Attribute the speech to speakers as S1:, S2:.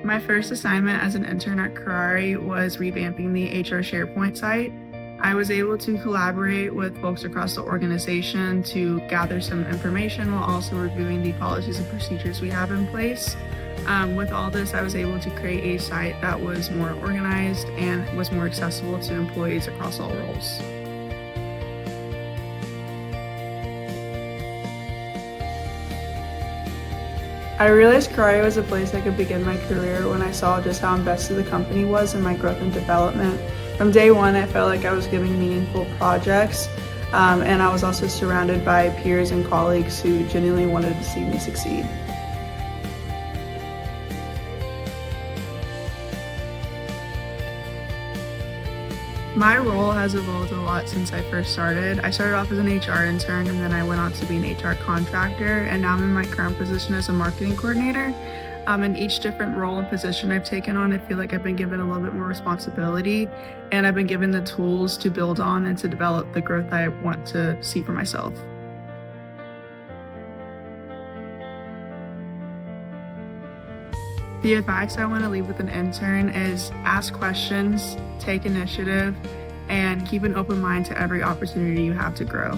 S1: My first assignment as an intern at Kuraray was revamping the HR SharePoint site. I was able to collaborate with folks across the organization to gather some information while also reviewing the policies and procedures we have in place. With all this, I was able to create a site that was more organized and was more accessible to employees across all roles. I realized Kuraray was a place I could begin my career when I saw just how invested the company was in my growth and development. From day one, I felt like I was giving meaningful projects, and I was also surrounded by peers and colleagues who genuinely wanted to see me succeed. My role has evolved a lot since I first started. I started off as an HR intern, and then I went on to be an HR contractor, and now I'm in my current position as a marketing coordinator. In each different role and position I've taken on, I feel like I've been given a little bit more responsibility, and I've been given the tools to build on and to develop the growth I want to see for myself. The advice I want to leave with an intern is ask questions, take initiative, and keep an open mind to every opportunity you have to grow.